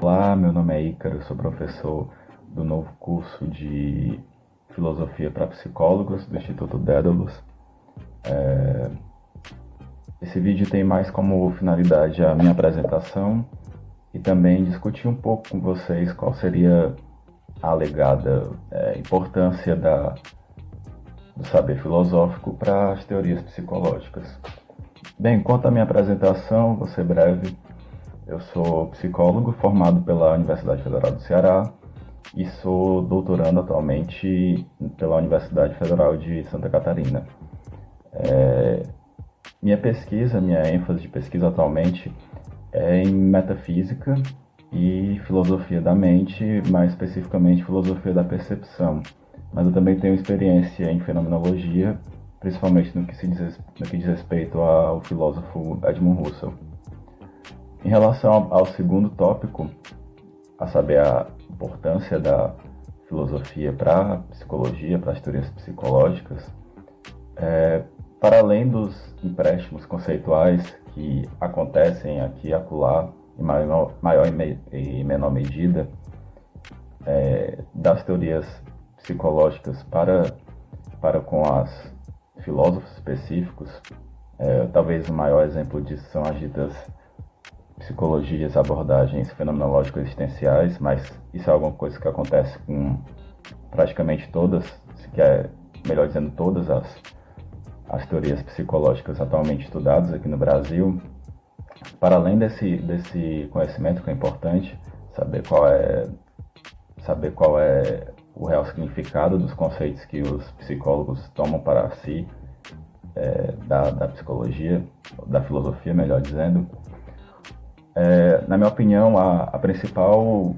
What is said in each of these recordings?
Olá, meu nome é Ícaro, eu sou professor do novo curso de Filosofia para Psicólogos do Instituto Dédalus. Esse vídeo tem mais como finalidade a minha apresentação e também discutir um pouco com vocês qual seria a alegada importância do saber filosófico para as teorias psicológicas. Bem, quanto à minha apresentação, vou ser breve. Eu sou psicólogo formado pela Universidade Federal do Ceará e sou doutorando atualmente pela Universidade Federal de Santa Catarina. Minha ênfase de pesquisa atualmente é em metafísica e filosofia da mente, mais especificamente filosofia da percepção. Mas eu também tenho experiência em fenomenologia, principalmente no que diz respeito ao filósofo Edmund Husserl. Em relação ao segundo tópico, a saber, a importância da filosofia para a psicologia, para as teorias psicológicas, para além dos empréstimos conceituais que acontecem aqui e acolá, em maior e menor medida, das teorias psicológicas para com os filósofos específicos, talvez o maior exemplo disso são as ditas psicologias, abordagens fenomenológico-existenciais, mas isso é alguma coisa que acontece com praticamente todas, se quer, melhor dizendo, todas as teorias psicológicas atualmente estudadas aqui no Brasil. Para além desse conhecimento que é importante, saber qual é o real significado dos conceitos que os psicólogos tomam para si, da psicologia, da filosofia, melhor dizendo. Na minha opinião, a principal,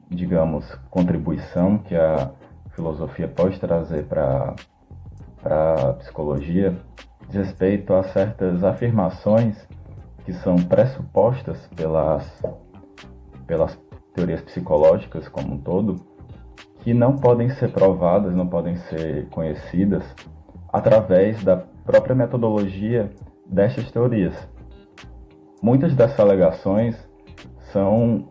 digamos, contribuição que a filosofia pode trazer para a psicologia diz respeito a certas afirmações que são pressupostas pelas teorias psicológicas como um todo, que não podem ser provadas, não podem ser conhecidas através da própria metodologia destas teorias. Muitas dessas alegações são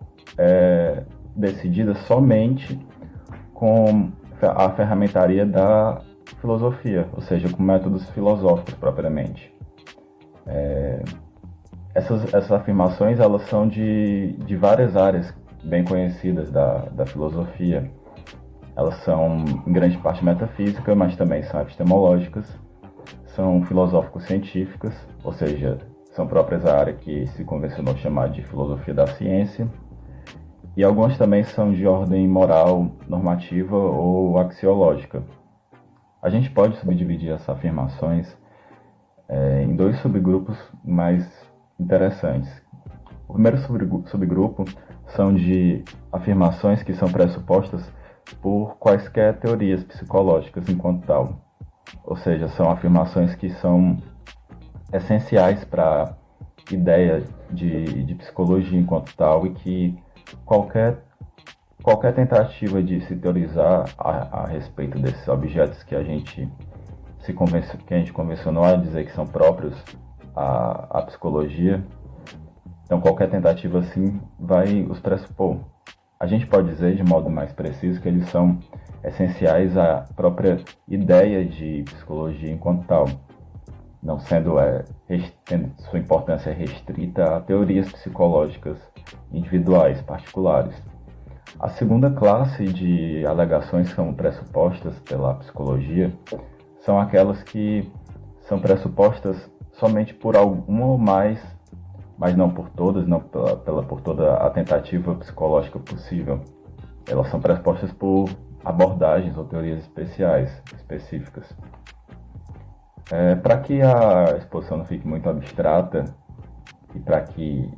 decididas somente com a ferramentaria da filosofia, ou seja, com métodos filosóficos propriamente. Essas afirmações elas são de várias áreas bem conhecidas da filosofia. Elas são em grande parte metafísicas, mas também são epistemológicas, são filosófico-científicas, ou seja, são próprias da área que se convencionou chamar de filosofia da ciência, e algumas também são de ordem moral, normativa ou axiológica. A gente pode subdividir essas afirmações em dois subgrupos mais interessantes. O primeiro subgrupo são de afirmações que são pressupostas por quaisquer teorias psicológicas enquanto tal, ou seja, são afirmações que são essenciais para a ideia de psicologia enquanto tal e que qualquer tentativa de se teorizar a respeito desses objetos que a gente convencionou a dizer que são próprios à psicologia, então qualquer tentativa assim vai os pressupor. A gente pode dizer de modo mais preciso que eles são essenciais à própria ideia de psicologia enquanto tal, não tendo sua importância restrita a teorias psicológicas individuais, particulares. A segunda classe de alegações que são pressupostas pela psicologia são aquelas que são pressupostas somente por alguma ou mais, mas não por todas, não por toda a tentativa psicológica possível. Elas são pressupostas por abordagens ou teorias específicas. Para que a exposição não fique muito abstrata e para que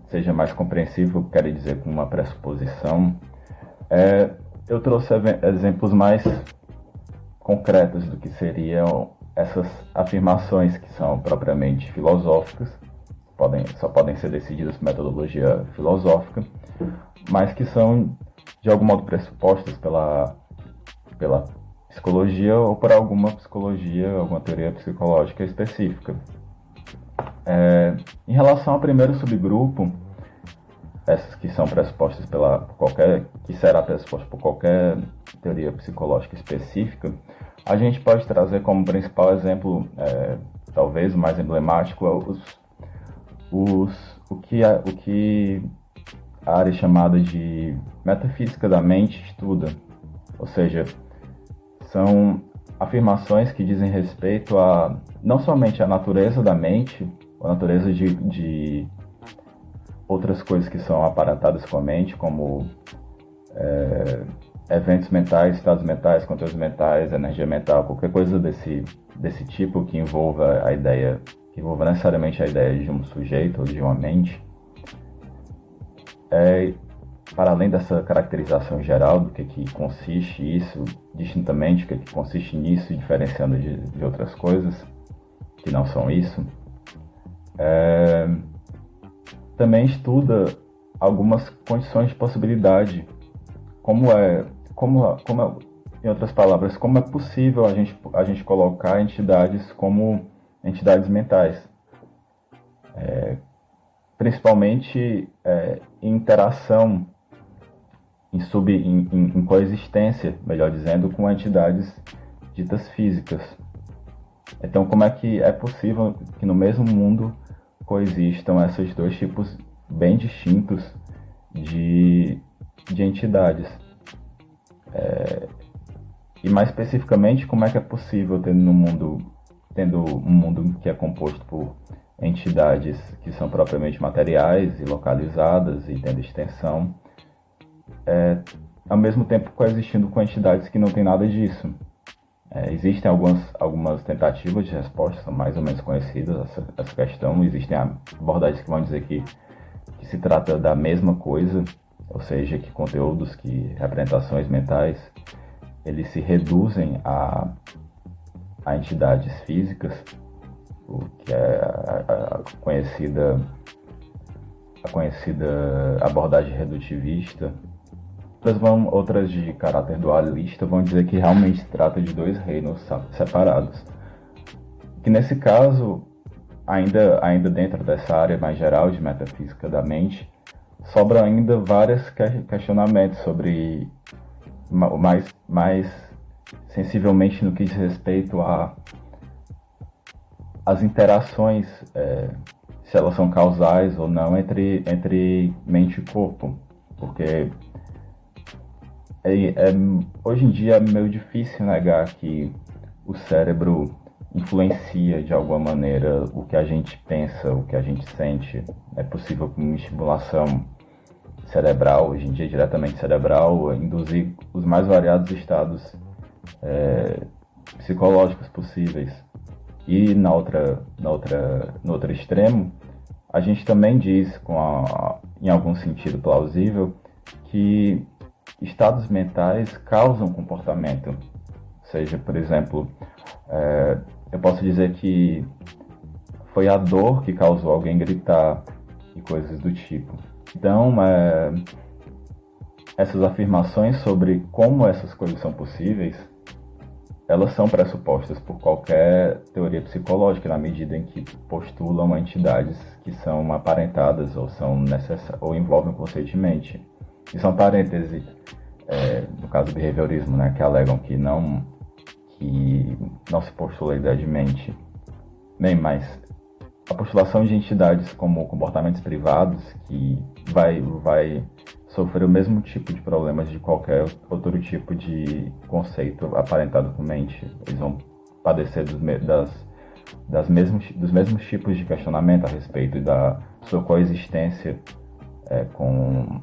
seja mais compreensível o que quero dizer com uma pressuposição, eu trouxe exemplos mais concretos do que seriam essas afirmações que são propriamente filosóficas, só podem ser decididas por metodologia filosófica, mas que são de algum modo pressupostas pela psicologia ou por alguma psicologia, alguma teoria psicológica específica. Em relação ao primeiro subgrupo, essas que são pressupostas que será pressuposta por qualquer teoria psicológica específica, a gente pode trazer como principal exemplo, talvez o mais emblemático, o que a área chamada de metafísica da mente estuda. Ou seja, são afirmações que dizem respeito a não somente a natureza da mente, a natureza de outras coisas que são aparentadas com a mente, como eventos mentais, estados mentais, conteúdos mentais, energia mental, qualquer coisa desse tipo que envolva necessariamente a ideia de um sujeito ou de uma mente. Para além dessa caracterização geral do que consiste isso, distintamente, o que consiste nisso, diferenciando de outras coisas que não são isso, também estuda algumas condições de possibilidade, em outras palavras, como é possível a gente colocar entidades como entidades mentais, principalmente em interação, em coexistência, melhor dizendo, com entidades ditas físicas. Então, como é que é possível que no mesmo mundo coexistam esses dois tipos bem distintos de entidades? E mais especificamente, como é que é possível tendo um mundo que é composto por entidades que são propriamente materiais e localizadas e tendo extensão, ao mesmo tempo coexistindo com entidades que não têm nada disso? Existem algumas tentativas de resposta, são mais ou menos conhecidas essa questão. Existem abordagens que vão dizer que se trata da mesma coisa, ou seja, que conteúdos, que representações mentais, eles se reduzem a entidades físicas, o que é a conhecida abordagem redutivista. Outras de caráter dualista vão dizer que realmente se trata de dois reinos separados. Que nesse caso, ainda dentro dessa área mais geral de metafísica da mente, sobram ainda vários questionamentos sobre, mais sensivelmente no que diz respeito às interações, se elas são causais ou não entre mente e corpo, porque hoje em dia é meio difícil negar que o cérebro influencia de alguma maneira o que a gente pensa, o que a gente sente. É possível com uma estimulação cerebral, hoje em dia diretamente cerebral, induzir os mais variados estados psicológicos possíveis. E no outro extremo, a gente também diz, em algum sentido plausível, que estados mentais causam comportamento. Ou seja, por exemplo, eu posso dizer que foi a dor que causou alguém gritar e coisas do tipo. Então, essas afirmações sobre como essas coisas são possíveis, elas são pressupostas por qualquer teoria psicológica, na medida em que postulam entidades que são aparentadas ou envolvem conscientemente. E são parênteses, no caso do behaviorismo, né, que alegam que não se postula a ideia de mente. Bem, mas a postulação de entidades como comportamentos privados, que vai sofrer o mesmo tipo de problemas de qualquer outro tipo de conceito aparentado com mente. Eles vão padecer dos mesmos tipos de questionamento a respeito da sua coexistência com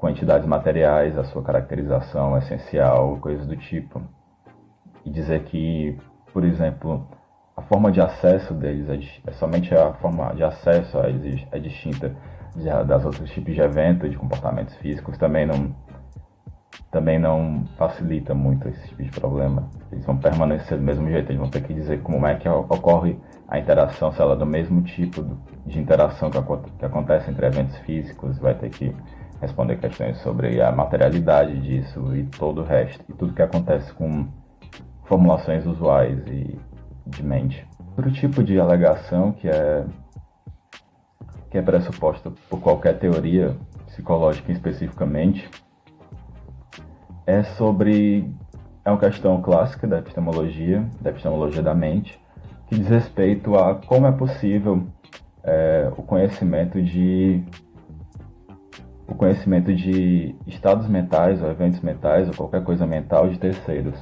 entidades materiais, a sua caracterização essencial, coisas do tipo. E dizer que, por exemplo, a forma de acesso deles somente a forma de acesso a eles é distinta das outros tipos de eventos, de comportamentos físicos, também não facilita muito esse tipo de problema. Eles vão permanecer do mesmo jeito, eles vão ter que dizer como é que ocorre a interação, se ela é do mesmo tipo de interação que acontece entre eventos físicos, vai ter que responder questões sobre a materialidade disso e todo o resto, e tudo que acontece com formulações usuais e de mente. Outro tipo de alegação que é pressuposta por qualquer teoria psicológica especificamente é uma questão clássica da epistemologia da mente, que diz respeito a como é possível o conhecimento de estados mentais ou eventos mentais ou qualquer coisa mental de terceiros.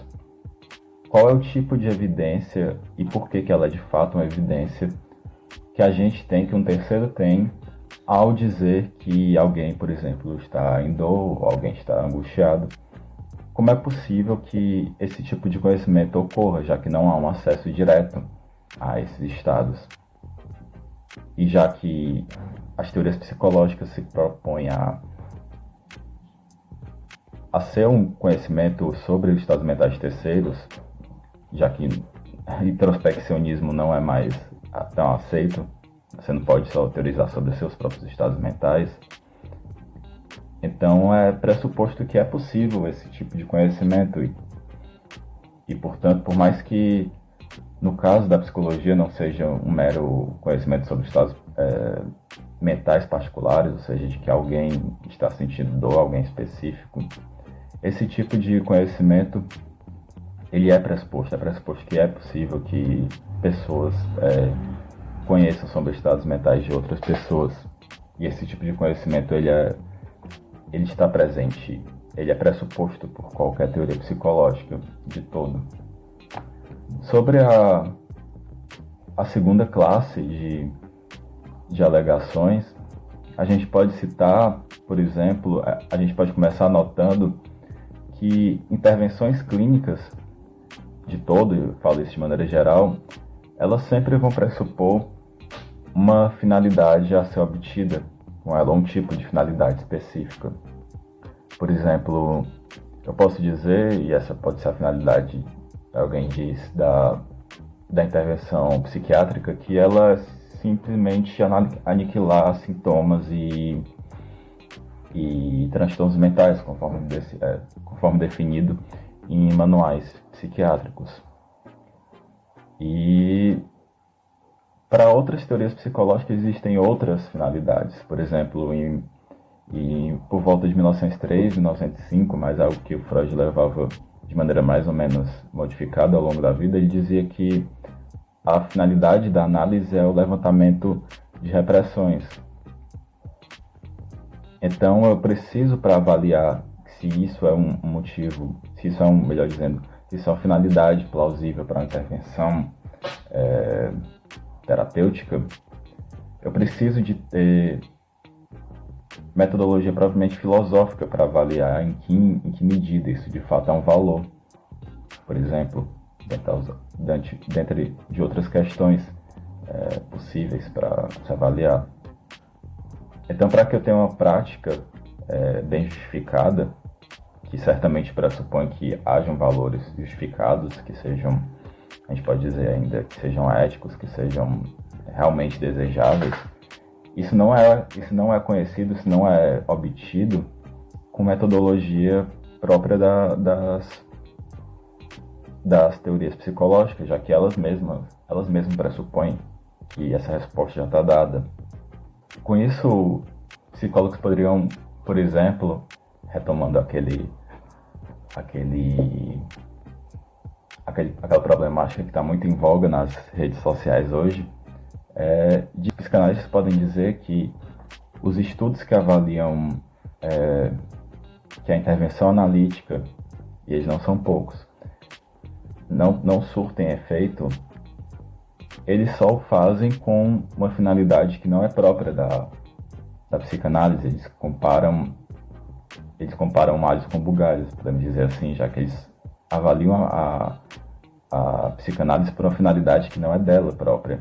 Qual é o tipo de evidência e por que ela é de fato uma evidência que a gente tem, que um terceiro tem, ao dizer que alguém, por exemplo, está em dor ou alguém está angustiado? Como é possível que esse tipo de conhecimento ocorra, já que não há um acesso direto a esses estados? E já que as teorias psicológicas se propõem a ser um conhecimento sobre os estados mentais de terceiros, já que introspeccionismo não é mais tão aceito, você não pode só teorizar sobre seus próprios estados mentais. Então é pressuposto que é possível esse tipo de conhecimento e portanto, por mais que no caso da psicologia não seja um mero conhecimento sobre estados mentais particulares, ou seja, de que alguém está sentindo dor, alguém específico, esse tipo de conhecimento ele é pressuposto que é possível que pessoas conheçam sobre estados mentais de outras pessoas. E esse tipo de conhecimento ele está presente, ele é pressuposto por qualquer teoria psicológica de todo. Sobre a segunda classe de alegações, a gente pode citar, por exemplo, a gente pode começar notando que intervenções clínicas de todo, eu falo isso de maneira geral, elas sempre vão pressupor uma finalidade a ser obtida com ela, um tipo de finalidade específica. Por exemplo, eu posso dizer, e essa pode ser a finalidade, alguém diz, da intervenção psiquiátrica, que ela é simplesmente aniquilar sintomas e transtornos mentais, conforme definido em manuais psiquiátricos. E para outras teorias psicológicas existem outras finalidades. Por exemplo, por volta de 1903, 1905, mas algo que o Freud levava de maneira mais ou menos modificada ao longo da vida, ele dizia que a finalidade da análise é o levantamento de repressões. Então eu preciso, para avaliar se isso é um motivo, se isso é melhor dizendo, se isso é uma finalidade plausível para uma intervenção terapêutica, eu preciso de ter metodologia propriamente filosófica para avaliar em que medida isso de fato é um valor. Por exemplo, dentre de outras questões possíveis para se avaliar. Então, para que eu tenha uma prática bem justificada, que certamente pressupõe que hajam valores justificados, que sejam, a gente pode dizer ainda, que sejam éticos, que sejam realmente desejáveis, isso não é conhecido, isso não é obtido com metodologia própria das teorias psicológicas, já que elas mesmas pressupõem que essa resposta já está dada. Com isso, psicólogos poderiam, por exemplo, retomando aquela problemática que está muito em voga nas redes sociais hoje, de psicanalistas podem dizer que os estudos que avaliam que a intervenção analítica, e eles não são poucos, não surtem efeito, eles só o fazem com uma finalidade que não é própria da psicanálise. Eles comparam malhos com bugalhos, podemos dizer assim, já que eles avaliam a psicanálise por uma finalidade que não é dela própria.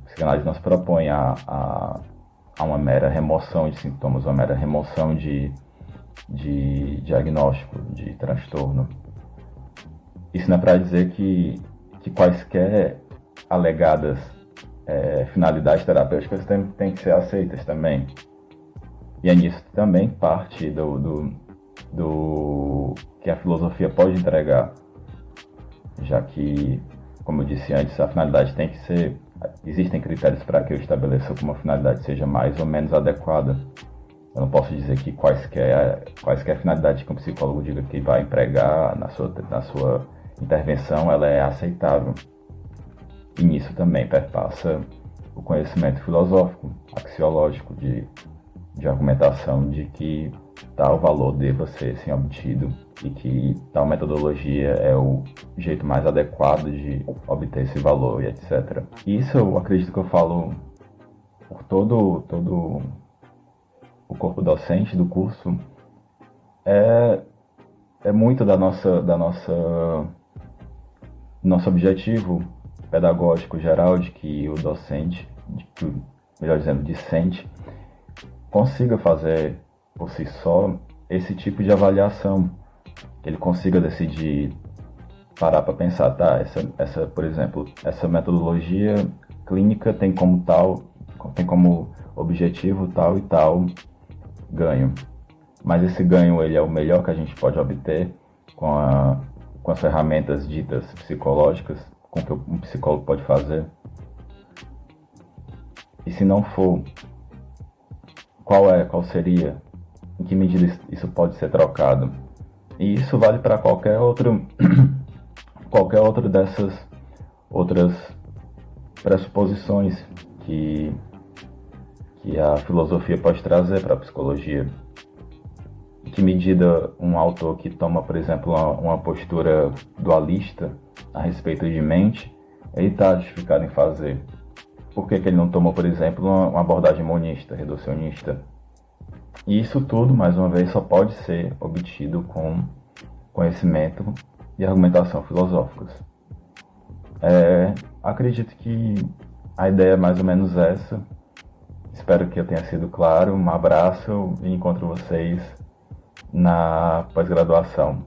A psicanálise não se propõe a uma mera remoção de sintomas, uma mera remoção de diagnóstico, de transtorno. Isso não é para dizer que quaisquer alegadas finalidades terapêuticas têm que ser aceitas também. E é nisso também parte do que a filosofia pode entregar, já que como eu disse antes, a finalidade tem que ser... Existem critérios para que eu estabeleça que uma finalidade seja mais ou menos adequada. Eu não posso dizer que quaisquer finalidades que um psicólogo diga que vai empregar na sua intervenção, ela é aceitável. E nisso também perpassa o conhecimento filosófico, axiológico, de argumentação de que tal valor deva ser sim, obtido e que tal metodologia é o jeito mais adequado de obter esse valor e etc. Isso eu acredito que eu falo por todo o corpo docente do curso. É muito nosso objetivo pedagógico geral de que o docente, melhor dizendo, discente, consiga fazer por si só esse tipo de avaliação, que ele consiga decidir, parar para pensar, tá, por exemplo, essa metodologia clínica tem como objetivo tal e tal ganho, mas esse ganho ele é o melhor que a gente pode obter com as ferramentas ditas psicológicas, com o que um psicólogo pode fazer. E se não for, qual seria, em que medida isso pode ser trocado? E isso vale para qualquer outro dessas outras pressuposições que a filosofia pode trazer para a psicologia. Em que medida um autor que toma, por exemplo, uma postura dualista a respeito de mente, ele está justificado em fazer? Por que ele não tomou, por exemplo, uma abordagem monista, reducionista? E isso tudo, mais uma vez, só pode ser obtido com conhecimento e argumentação filosóficas. Acredito que a ideia é mais ou menos essa. Espero que eu tenha sido claro. Um abraço e encontro vocês na pós-graduação.